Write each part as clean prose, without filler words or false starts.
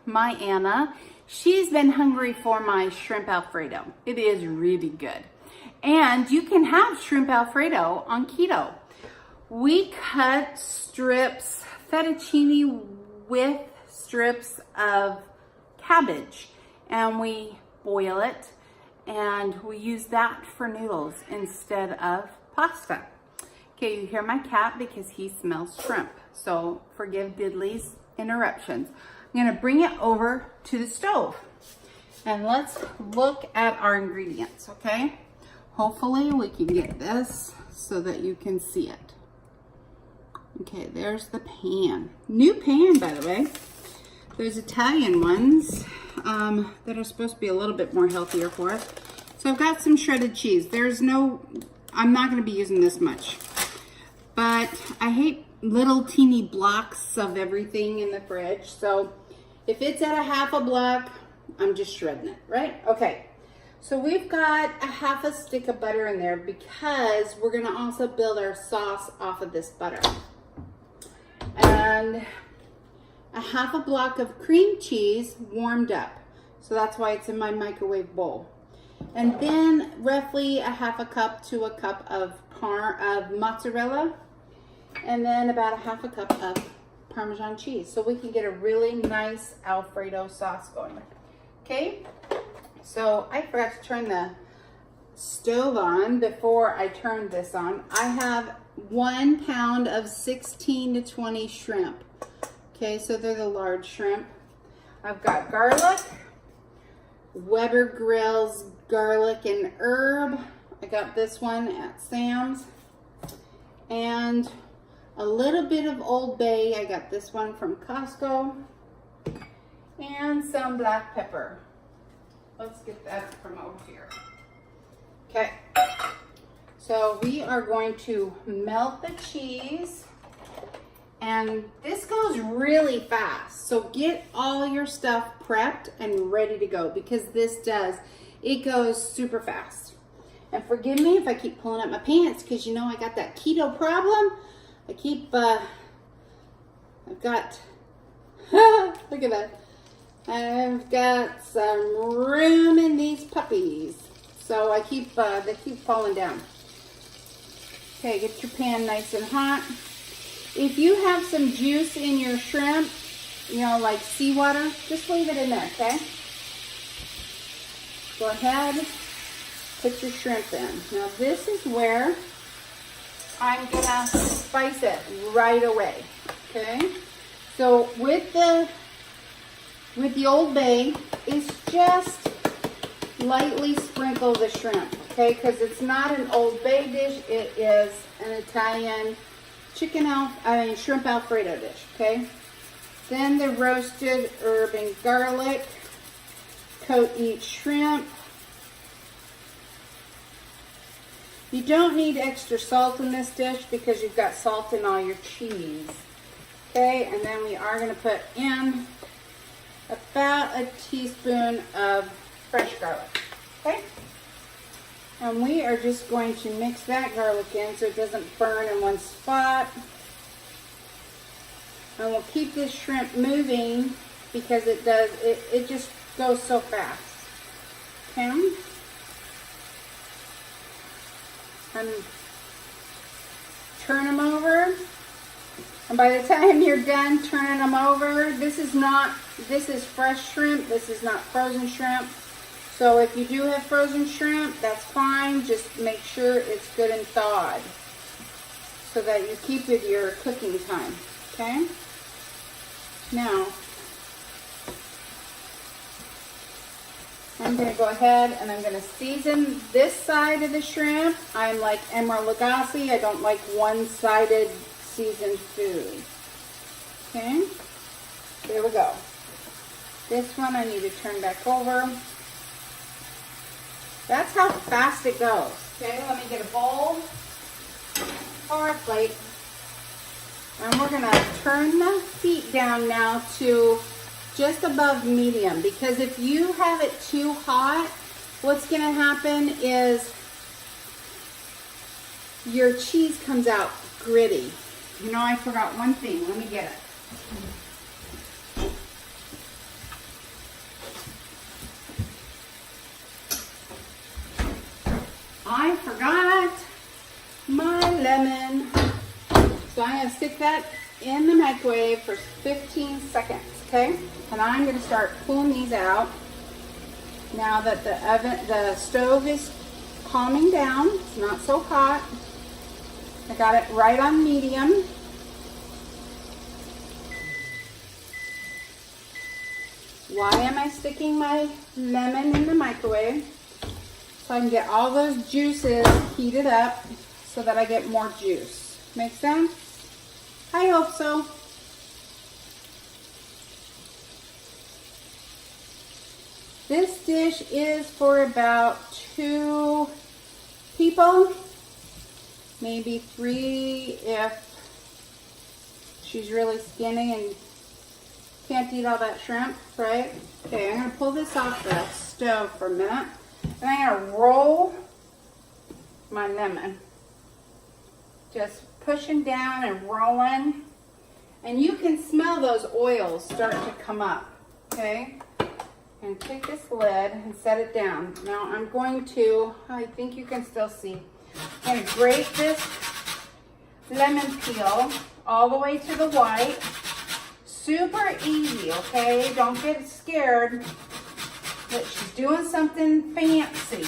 my Anna. She's been hungry for my shrimp Alfredo. It is really good. And you can have shrimp Alfredo on keto. We cut strips, fettuccine with strips of cabbage, and we boil it, and we use that for noodles instead of pasta. Okay, you hear my cat because he smells shrimp, so forgive Diddley's interruptions. I'm gonna bring it over to the stove, and let's look at our ingredients, okay? Hopefully we can get this so that you can see it. Okay, there's the pan. New pan, by the way. There's Italian ones that are supposed to be a little bit more healthier for us. So I've got some shredded cheese. I'm not gonna be using this much, but I hate little teeny blocks of everything in the fridge. So if it's at a half a block, I'm just shredding it, right? Okay, so we've got a half a stick of butter in there because we're gonna also build our sauce off of this butter. And a half a block of cream cheese warmed up. So that's why it's in my microwave bowl. And then roughly a half a cup to a cup of mozzarella. And then about a half a cup of Parmesan cheese. So we can get a really nice Alfredo sauce going. Okay, so I forgot to turn the stove on before I turned this on. I have 1 pound of 16 to 20 shrimp. Okay, so they're the large shrimp. I've got garlic, Weber Grill's garlic and herb. I got this one at Sam's. And a little bit of Old Bay. I got this one from Costco. And some black pepper. Let's get that from over here. Okay. So we are going to melt the cheese. And this goes really fast. So get all your stuff prepped and ready to go because it goes super fast. And forgive me if I keep pulling up my pants because you know I got that keto problem. Look at that. I've got some room in these puppies. So they keep falling down. Okay, get your pan nice and hot. If you have some juice in your shrimp, you know, like seawater, just leave it in there, okay? Go ahead, put your shrimp in. Now this is where I'm gonna spice it right away, okay? So with the Old Bay, it's just lightly sprinkle the shrimp, okay? Because it's not an Old Bay dish, it is an Italian shrimp Alfredo dish, okay? Then the roasted herb and garlic, coat each shrimp. You don't need extra salt in this dish because you've got salt in all your cheese, okay? And then we are gonna put in about a teaspoon of fresh garlic, okay? And we are just going to mix that garlic in so it doesn't burn in one spot. And we'll keep this shrimp moving because it just goes so fast. Okay? And turn them over. And by the time you're done turning them over, this is fresh shrimp. This is not frozen shrimp. So if you do have frozen shrimp, that's fine. Just make sure it's good and thawed so that you keep with your cooking time, okay? Now, I'm gonna go ahead and I'm gonna season this side of the shrimp. I'm like Emeril Lagasse. I don't like one-sided seasoned food, okay? There we go. This one I need to turn back over. That's how fast it goes. Okay, let me get a bowl or a plate. And we're gonna turn the heat down now to just above medium because if you have it too hot, what's gonna happen is your cheese comes out gritty. You know, I forgot one thing. Let me get it. I forgot my lemon. So I'm going to stick that in the microwave for 15 seconds, okay? And I'm going to start pulling these out now that the stove is calming down. It's not so hot. I got it right on medium. Why am I sticking my lemon in the microwave? So I can get all those juices heated up so that I get more juice. Make sense? I hope so. This dish is for about 2 people, maybe 3 if she's really skinny and can't eat all that shrimp, right? Okay, I'm gonna pull this off the stove for a minute. And I'm gonna roll my lemon. Just pushing down and rolling. And you can smell those oils start to come up, okay? And take this lid and set it down. Now I'm going to, I think you can still see, I'm gonna grate this lemon peel all the way to the white. Super easy, okay? Don't get scared that she's doing something fancy.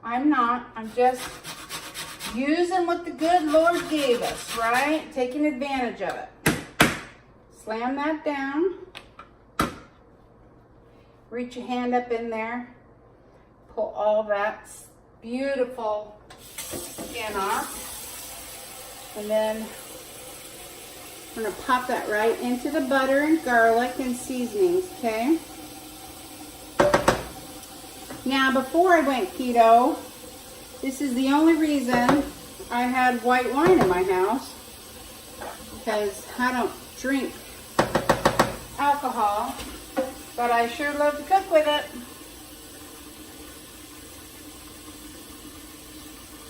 I'm not. I'm just using what the good Lord gave us, right? Taking advantage of it. Slam that down. Reach your hand up in there. Pull all that beautiful skin off. And then I'm going to pop that right into the butter and garlic and seasonings, okay? Now, before I went keto, this is the only reason I had white wine in my house, because I don't drink alcohol, but I sure love to cook with it.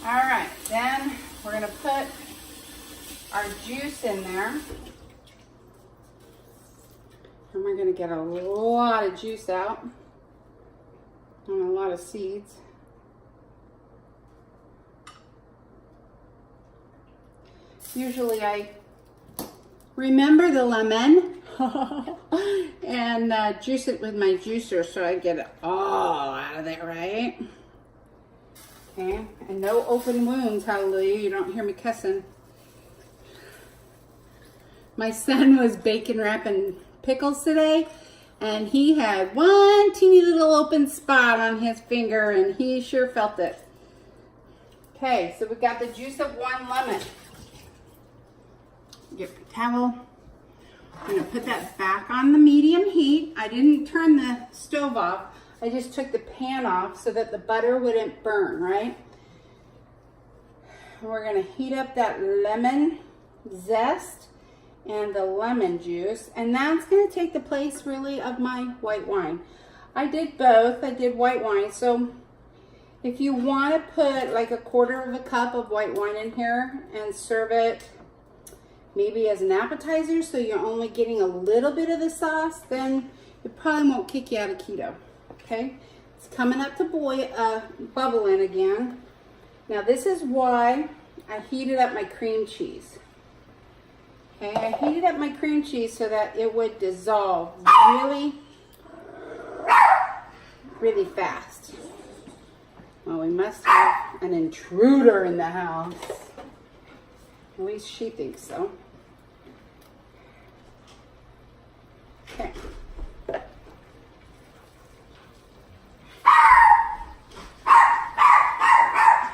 All right, then we're going to put our juice in there. And we're going to get a lot of juice out and a lot of seeds. Usually I remember the lemon and juice it with my juicer so I get it all out of there, right? Okay, and no open wounds, hallelujah. You don't hear me cussing. My son was bacon wrapping pickles today, and he had one teeny little open spot on his finger, and he sure felt it. Okay, so we got the juice of 1 lemon. Get my towel. I'm going to put that back on the medium heat. I didn't turn the stove off. I just took the pan off so that the butter wouldn't burn, right? And we're going to heat up that lemon zest and the lemon juice, and that's going to take the place really of my white wine. I did both. I did white wine, so if you want to put like 1/4 cup of white wine in here and serve it maybe as an appetizer, so you're only getting a little bit of the sauce, then it probably won't kick you out of keto. Okay, it's coming up to bubbling again. Now this is why I heated up my cream cheese. Okay, I heated up my cream cheese so that it would dissolve really, really fast. Well, we must have an intruder in the house. At least she thinks so. Okay.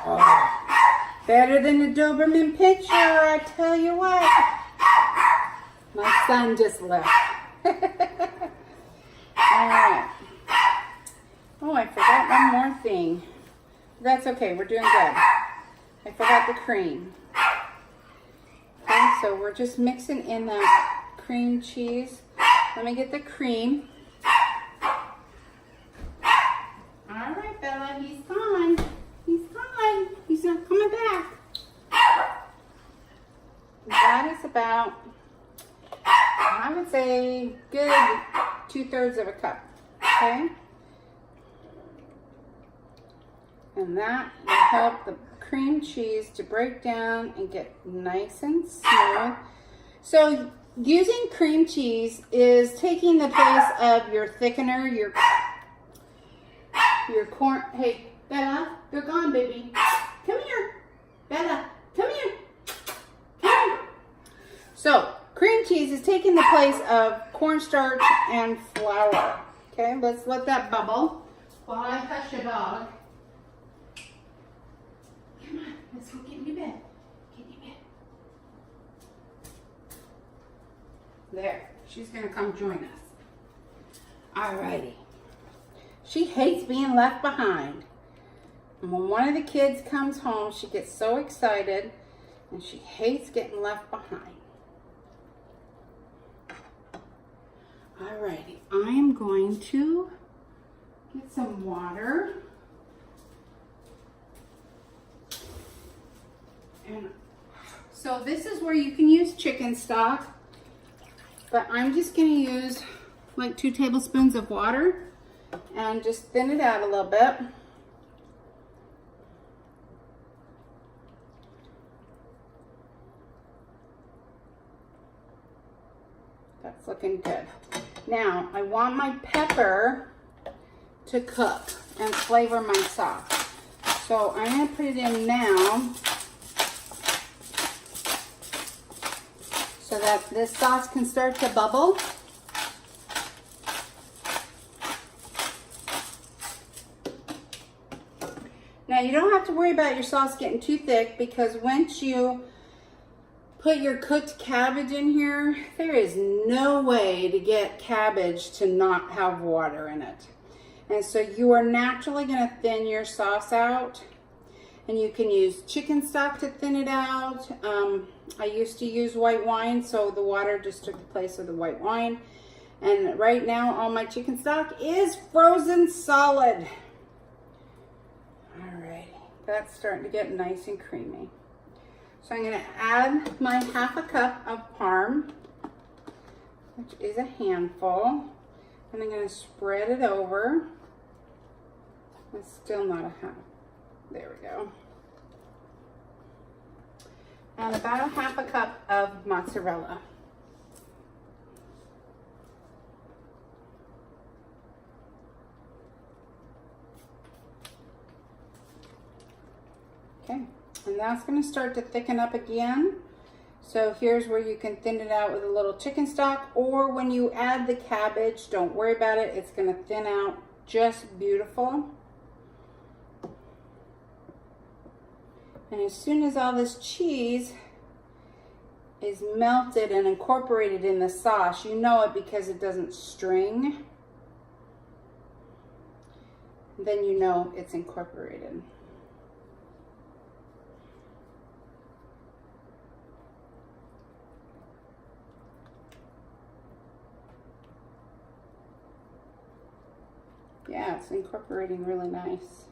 Oh, better than the Doberman picture, I tell you what. My son just left. All right. Oh, I forgot one more thing. That's okay. We're doing good. I forgot the cream. Okay, so we're just mixing in the cream cheese. Let me get the cream. All right, Bella, he's gone. He's gone. He's not coming back. That is about, I would say, good 2/3 of a cup. Okay. And that will help the cream cheese to break down and get nice and smooth. So using cream cheese is taking the place of your thickener, your corn. Hey, Bella, you're gone, baby. Come here. Bella, come here. Come here. So cream cheese is taking the place of cornstarch and flour. Okay, let's let that bubble while I hush your dog. Come on, let's go get in your bed. Get in your bed. There, she's gonna come join us. Alrighty. She hates being left behind. And when one of the kids comes home, she gets so excited and she hates getting left behind. Alrighty, I am going to get some water. And so this is where you can use chicken stock, but I'm just going to use like 2 tablespoons of water and just thin it out a little bit. That's looking good. Now, I want my pepper to cook and flavor my sauce. So I'm going to put it in now so that this sauce can start to bubble. Now, you don't have to worry about your sauce getting too thick, because once you put your cooked cabbage in here, there is no way to get cabbage to not have water in it. And so you are naturally going to thin your sauce out. And you can use chicken stock to thin it out. I used to use white wine, so the water just took the place of the white wine. And right now, all my chicken stock is frozen solid. Alrighty, that's starting to get nice and creamy. So I'm going to add my 1/2 cup of parm, which is a handful, and I'm going to spread it over. It's still not a half. There we go. And about 1/2 cup of mozzarella. Okay. And that's going to start to thicken up again. So here's where you can thin it out with a little chicken stock, or when you add the cabbage, don't worry about it. It's going to thin out just beautiful. And as soon as all this cheese is melted and incorporated in the sauce, you know it because it doesn't string. Then you know it's incorporated. Yeah, it's incorporating really nice.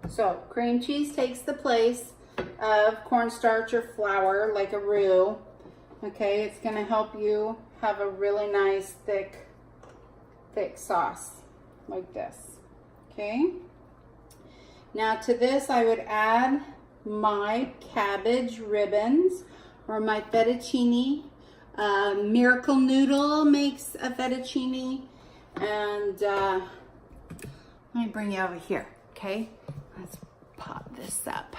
So cream cheese takes the place of cornstarch or flour, like a roux. Okay, it's going to help you have a really nice thick sauce like this. Okay. Now to this I would add my cabbage ribbons, or my fettuccine. Miracle Noodle makes a fettuccine. And let me bring you over here, okay? Let's pop this up.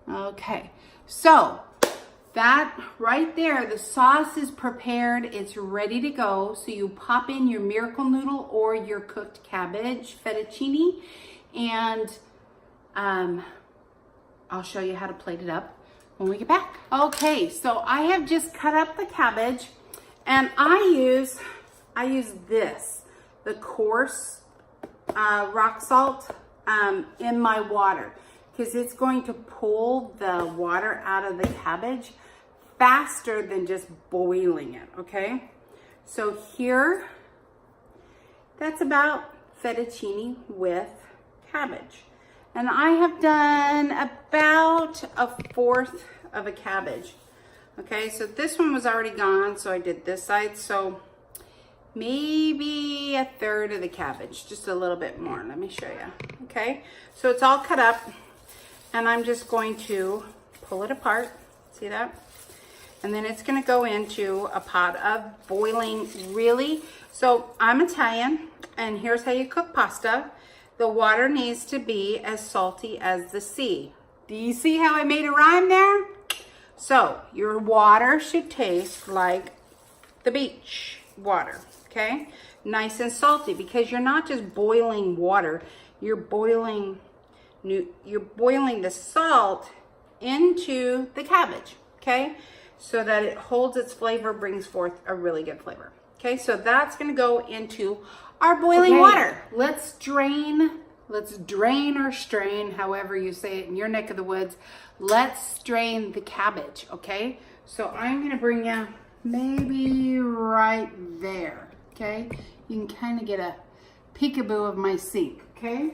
Okay, so that right there, the sauce is prepared. It's ready to go. So you pop in your Miracle Noodle or your cooked cabbage fettuccine, and I'll show you how to plate it up when we get back. Okay, so I have just cut up the cabbage, and I use this, the coarse rock salt in my water, because it's going to pull the water out of the cabbage faster than just boiling it, okay? So here, that's about fettuccine with cabbage. And I have done about 1/4 of a cabbage. Okay, so this one was already gone, so I did this side. So maybe a third of the cabbage, just a little bit more. Let me show you. Okay, so it's all cut up, and I'm just going to pull it apart. See that? And then it's going to go into a pot of boiling, really. So I'm Italian, and here's how you cook pasta. The water needs to be as salty as the sea. Do you see how I made a rhyme there? So your water should taste like the beach water, okay? Nice and salty, because you're not just boiling water, you're boiling the salt into the cabbage, okay? So that it holds its flavor, brings forth a really good flavor. Okay, so that's gonna go into our boiling water. Let's drain or strain, however you say it in your neck of the woods. Let's strain the cabbage, okay? So I'm gonna bring you maybe right there, okay? You can kind of get a peekaboo of my sink, okay?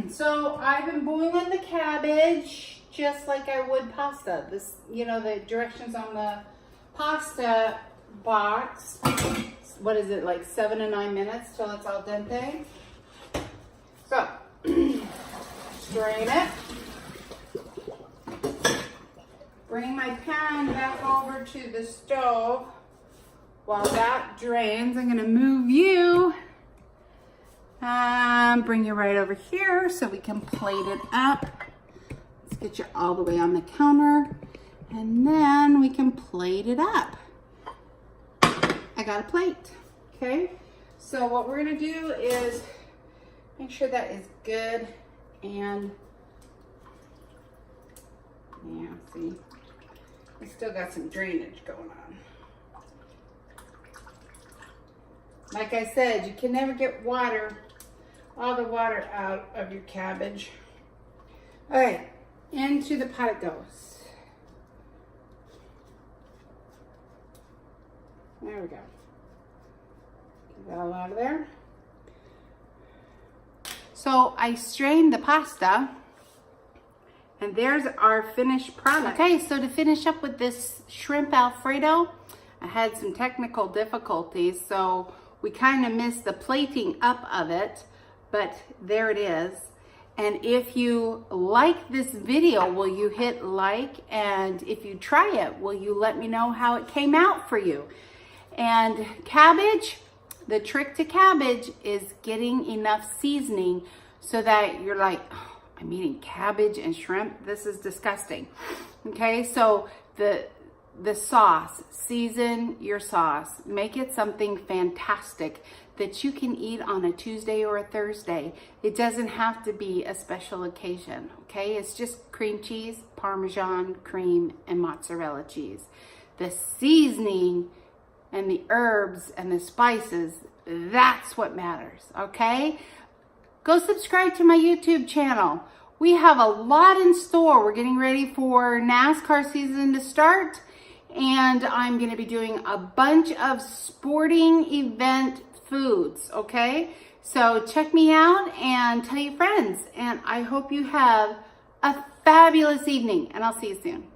So I've been boiling the cabbage just like I would pasta. This, you know, the directions on the pasta box. What is it, like 7 to 9 minutes till it's al dente? So, strain it. Bring my pan back over to the stove. While that drains, I'm gonna move you. Bring you right over here so we can plate it up. Let's get you all the way on the counter, and then we can plate it up. I got a plate, okay? So what we're gonna do is make sure that is good, and yeah, see, we still got some drainage going on. Like I said, you can never get all the water out of your cabbage. All right, into the pot it goes. There we go. Get that all out of there. So I strained the pasta, and there's our finished product. Okay, so to finish up with this shrimp Alfredo, I had some technical difficulties, so we kind of missed the plating up of it, but there it is. And if you like this video, will you hit like? And if you try it, will you let me know how it came out for you? And cabbage, the trick to cabbage is getting enough seasoning so that you're like, oh, I'm eating cabbage and shrimp. This is disgusting. Okay, so the sauce, season your sauce. Make it something fantastic that you can eat on a Tuesday or a Thursday. It doesn't have to be a special occasion, okay? It's just cream cheese, Parmesan, cream, and mozzarella cheese. The seasoning and the herbs and the spices, that's what matters, okay? Go subscribe to my YouTube channel. We have a lot in store. We're getting ready for NASCAR season to start, and I'm gonna be doing a bunch of sporting event foods, okay? So check me out and tell your friends, and I hope you have a fabulous evening, and I'll see you soon.